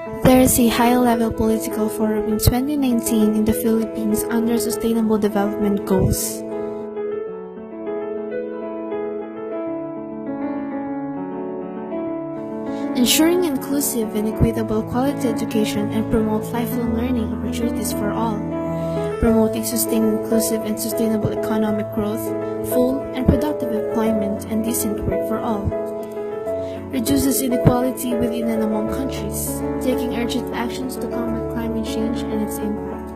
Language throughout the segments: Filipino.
There is a high-level political forum in 2019 in the Philippines under Sustainable Development Goals. Ensuring inclusive and equitable quality education and promote lifelong learning opportunities for all. Promoting sustained, inclusive, and sustainable economic growth, full and productive employment, and decent work for all. Reduces inequality within and among countries, taking urgent actions to combat climate change and its impact.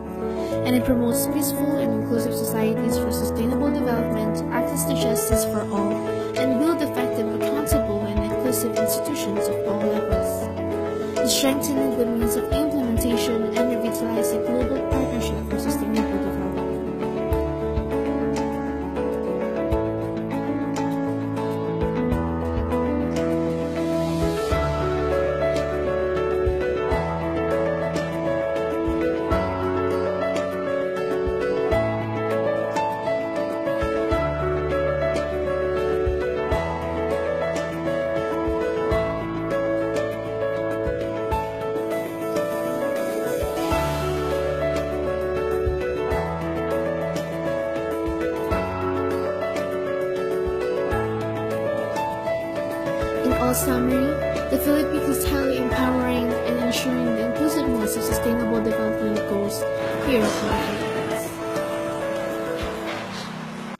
And it promotes peaceful and inclusive societies for sustainable development, access to justice for all, and build effective, accountable, and inclusive institutions of all levels. Strengthening the means of implementation and revitalize a global partnership for sustainable development. In all summary, the Philippines is highly empowering and ensuring the inclusiveness of sustainable development goals here in the Philippines.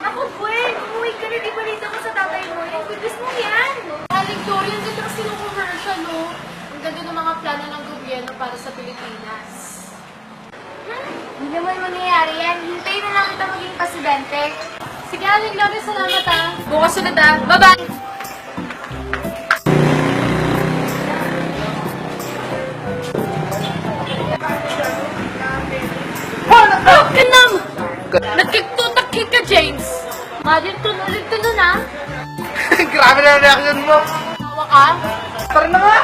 Ako, Gwen! Umuwi ka na, di balita ko sa tatay mo. Yung goodness mo yan! Aling Dorian, ganda kasi ng commercial, no? Ang ganda ng mga plano ng gobyerno para sa Pilipinas. Hindi naman mangyayari yan. Hintayin na lang kita maging presidente. Sige, Aling Dorian, salamat ah. Bukas ulit ah. Bye-bye! Kanam! Nagkiktutak ka, James! Ulit to nun ah. Grabe na ang reaction mo. Tawa ka? Tara na nga.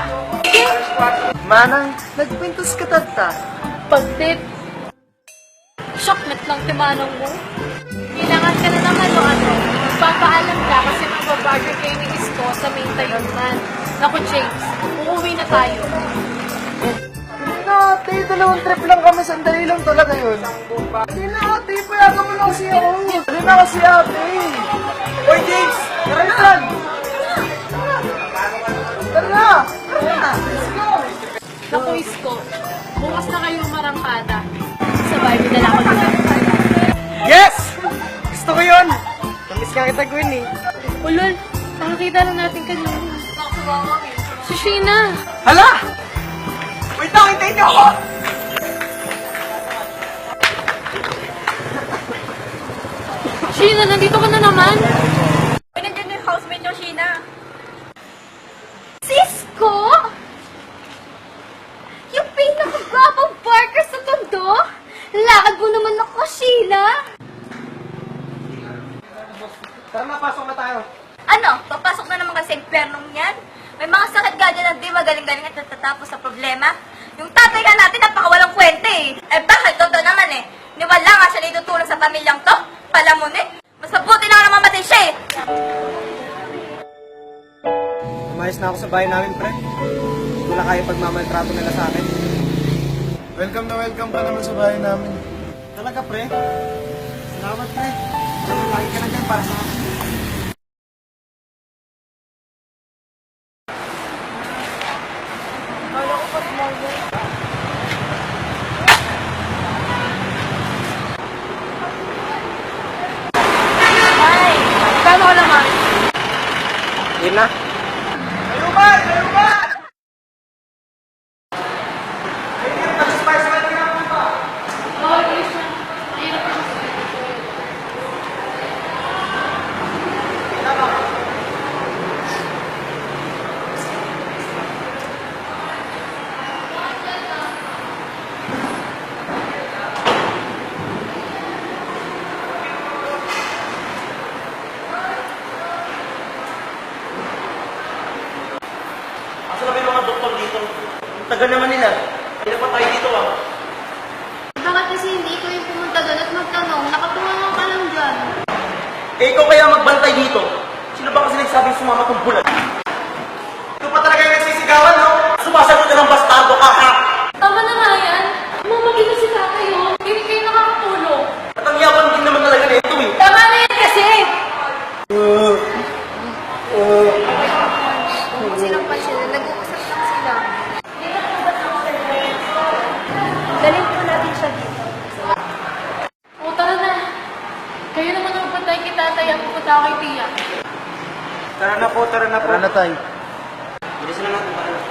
Manang, nagpintos ka tata. Pagdit. Shocknet lang timanong mo. Kailangan ka na naman o ano. Magpapaalam ka kasi magbabarger kayo ni Isko sa main Tayunman. Naku, James, uuwi na tayo. Ate, dalawang trip lang kami. Sandali lang talaga yun. Hindi na ate, payagan mo lang kasi ako. Hindi na kasi ate. Hoy James, tara na lang. Tara na. Tara na. Let's go. Naku, Isko, bukas na kayo marangkada. Sabay, dinala ko na. Yes! Gusto ko yun. Namiss ka kita, Gwen eh. Ulol, makakita lang natin kanina. Si Sheena. Hala! Wait lang, hintayin niyo ako! Sheena, nandito ka na naman. Nandiyan yung housemate niyo, Sheena. Cisco? Yung pinakagwapang barker sa tondo? Lakad mo naman ako, Sheila. Tara na, pasok na tayo. Ano? Papasok na naman kasi impernong yan? May mga sakit ka dyan na di magaling-galing at natatapos sa problema. Yung tatay ka natin, napakawalang kwente eh. Eh bakit? Totoo naman eh. Niwala nga siya na itutulong sa pamilyang to. Palamon eh. Mas mabuti na nga mamatay siya eh. Umayos na ako sa bahay namin, pre. Hindi ko na kaya pagmamaltrato nila sa akin. Welcome ka naman sa bahay namin. Talaga, pre. Salamat, pre. Lagi ka na dyan para sa akin. Ay, kano ka naman? Yun na. Ayuman! Ayuman! Asa na ba yung mga doktor dito? Ang taga naman nila. Hindi na pa tayo dito ah. Bakit kasi hindi ko yung pumunta doon at magtanong? Nakatungan ka lang dyan. Eh ikaw kaya magbantay dito? Sino ba kasi nagsabing sumama kong bulan? Ito pa talaga yung nagsisigawan, no? Sumasagot ka ng bastardo ka, ha? tara na po. Tara na, Tay. Bilisan na natin. Tara na.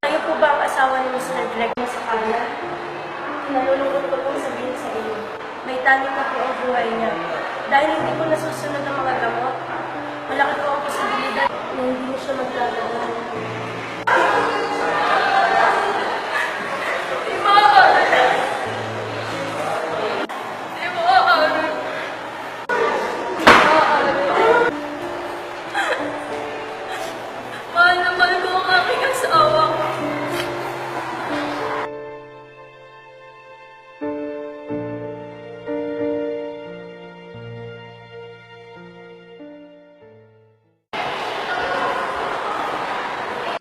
Kayo po ba ang asawa ni Mr. Greg na sa kanya? Nalulungkot ko pong sabihin sa inyo. May tanim na po ang buhay niya. Dahil hindi po nasusunod ang mga gamot, malaki po ang posibilidad na hindi niya siya magdadaan. Mahal na mahal ko ang aking asawa.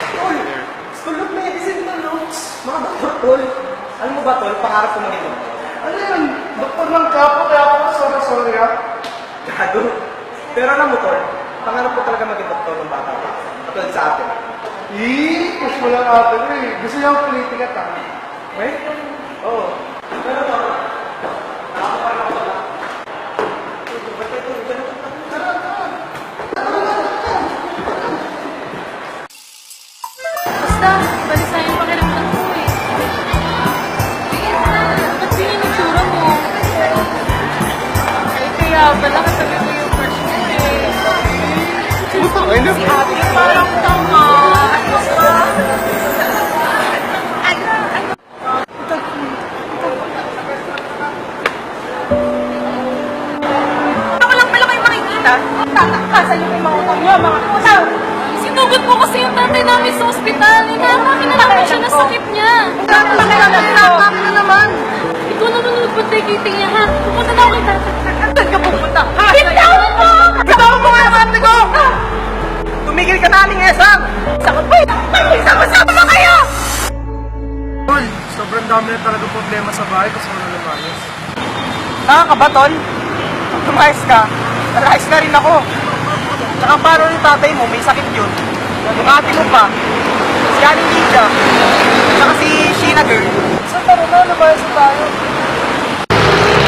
Tol, tulog medicine na, no? Mga doktor, Tol. Alam mo ba, Tol, pangarap ko maging doktor. Ano yun? Doktor ng kapo, kaya ako sorry ah. Gado. Pero alam mo, Tol, pangarap ko talaga maging doktor ng bata pa. Katulad sa atin. Push mo lang ate mo eh. Gusto niya ang politika, ta. Eh? Oo. Pero, Tol, nakakaparan ako na. Ba't ito? Basta, balis na yung pakiramdam ko eh. Ba't yun yung itsura mo? Ay, kaya pala katabi mo yung crush mo eh. Si ate parang tama. Ano ba? Ako lang pala kayo makikita. Tatakasan yung mga utang niyo, mga utang. Sinugot mo kasi yung tatay namin sa ospital. Inaatake na namin siya na sakit niya. Bakit na naman? Ikaw na nunod pa tayo kiting niya ha. Pupunta na ako kay tatay. Saan ka pupunta? Bitawan mo! Bitawan mo nga naman, amigo! Tumigil ka na, Aling Esang! Sakot pa yun! Sama-sama na kayo! Tol, sobrang dami na talaga problema sa bahay kasi wala lumayas. Nakaka ba, Tol? Pag tumayas ka, nalayas na rin ako. Tsaka paano yung tatay mo, may sakit yun. Yung ate mo pa, si Aling Lydia, tsaka si Sheena Girl. So tara na, lumayas na tayo.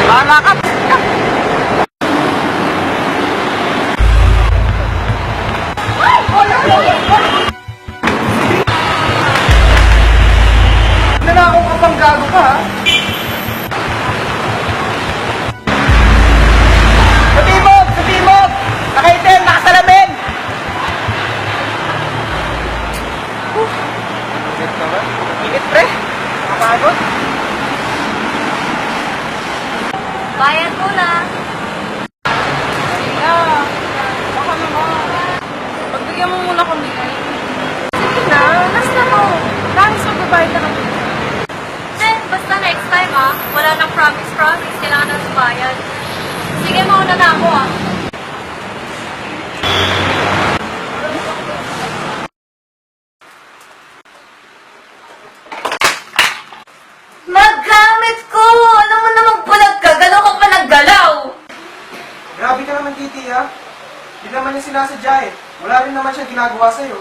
Bahala ka! Nanakaw ka pang gago ka ha? Sa timog! Sa timog! Nakaitim! Nakasalamin! Init, pre! Nakapagod! Bayad mo na. Baka naman. Pagbigyan mo muna kami. Sige na, last na mo. Dahil sa babayad na kami. Basta next time wala nang promise. Kailangan na subayad. Sige, mauna na ako Magamit ko! Alam mo namang bulag ka, galaw ka pa naggalaw! Grabe ka naman, Titi, ha? Hindi naman yung sinasadya eh. Wala rin naman siya ginagawa sa'yo.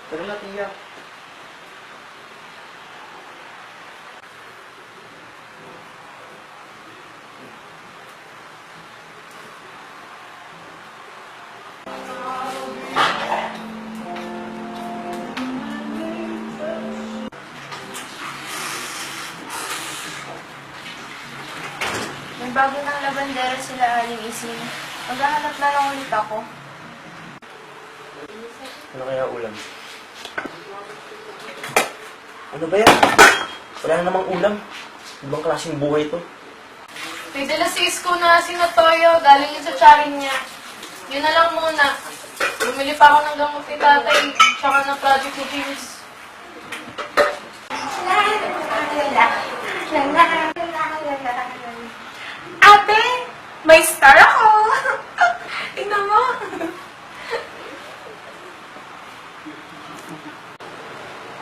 Tara na, Tia. May bago ng labandera sila Aling Ising. Maghahanap na lang ulit ako. Ano kaya ulam? Ano ba yan? Wala na namang ulam. Ibang klaseng buhay to. May dala si Isko na sinatoyo. Galing yun sa charing niya. Yun na lang muna. Bumili pa ako ng gamot ni tatay. Tsaka ng project ni James. Ate! May star ako! Tingnan mo!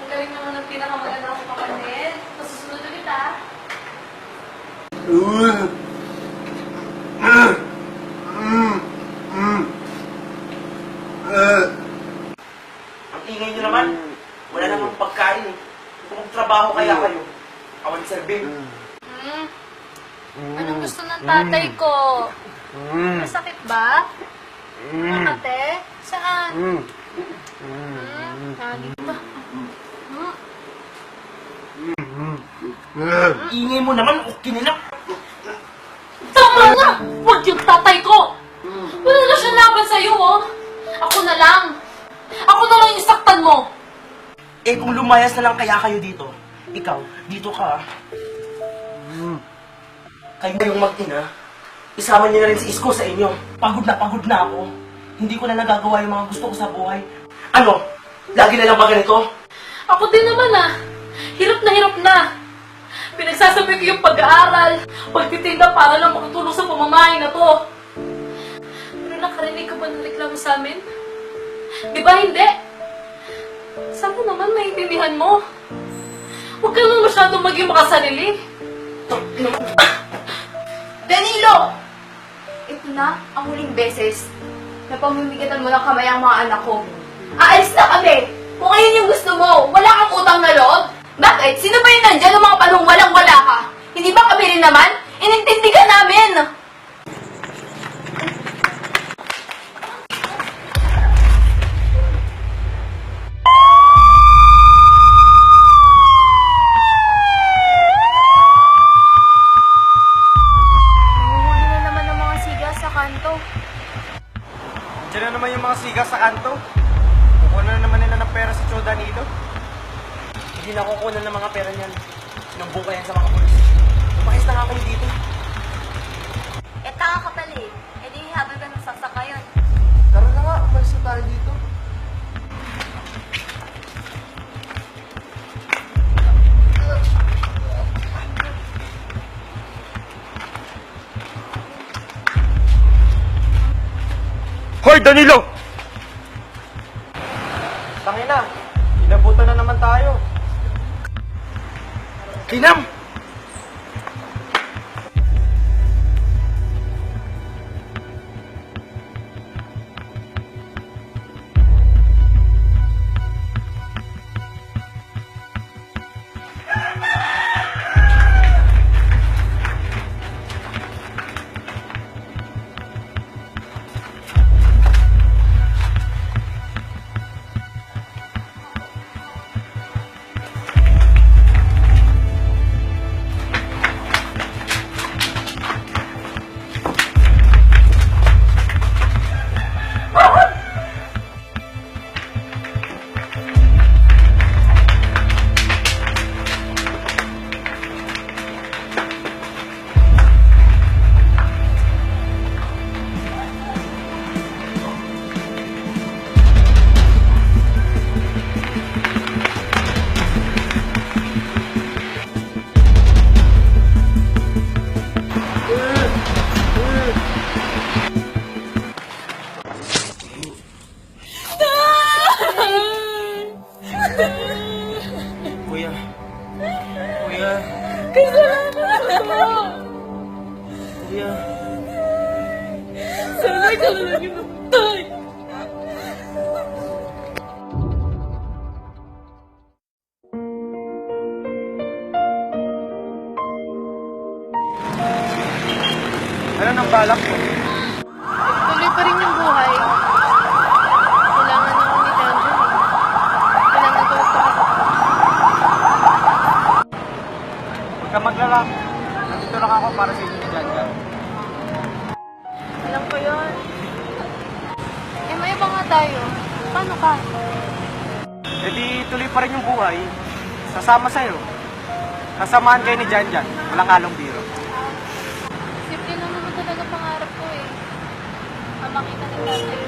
Ang galing naman ng pinakamaganda kong kapatid. Masusunod ulit ah. Ang ingay nyo naman. Wala namang pagkain eh. Kung trabaho kaya kayo. Awan serving. Anong gusto ng ng tatay ko. Masakit ba? Ate? Saan? Galing ba? Ingay mo naman, okay na lang. Tama na! Huwag yung tatay ko! Wala na siya laban sa'yo, oh! Ako na lang! Ako na lang yung saktan mo! Eh kung lumayas na lang kaya kayo dito, ikaw, dito ka. Kayo na yung mag-ina, isama niyo na rin si Isko sa inyo. Pagod na ako. Hindi ko na nagagawa yung mga gusto ko sa buhay. Ano? Lagi na lang ba ganito? Ako din naman, ah! Hirap na! Pinagsasabi ko yung pag-aaral, pagtitinda para lang makatulong sa pamamahay na to. Pero nakarinig ka ba ng reklamo sa amin? Di ba hindi? Sana naman maintindihan mo. Huwag ka naman masyadong maging makasarili. Danilo! Ito na ang huling beses na pamimigatan mo ng kamay ang mga anak ko. Aalis na kami! Kung ayun yung gusto mo, wala kang utang na loob? Bakit? Sino ba yung nandyan ng mga panong walang-wala ka? Hindi ba kami rin naman? Inintindi ka namin! Nanguhuli na naman ng mga siga sa kanto. Diyan na naman yung mga siga sa kanto. Kukuha na naman nila ng pera sa Choda dito. Hindi na kukuha ng mga pera niyan. Sinambuka yan sa mga pulis. Lumayas na nga kayo dito. Eh, tanga ka pala eh. Eh, di habang ka ng saksak ngayon. Tara na nga, umalis na tayo dito. Hoy, Danilo! Tangina, inabutan na naman tayo. Kinam! Kuya. Kuya. Kuya. Sana ka na lang yung namatay. Ano nang balak mo? Tuloy pa rin yung buhay. Kailangan ako ni Danjo. Kailangan ko ito. Huwag ka maglala. Nandito lang ako para sa inyo dyan. Alam ko yun. Eh, may iba nga tayo. Paano ka? E di tuloy pa rin yung buhay. Sasama sa'yo. Sasamahan kayo ni Janjan. Walang halong biro. Simple lang naman talaga pangarap ko eh. Makita ni tatay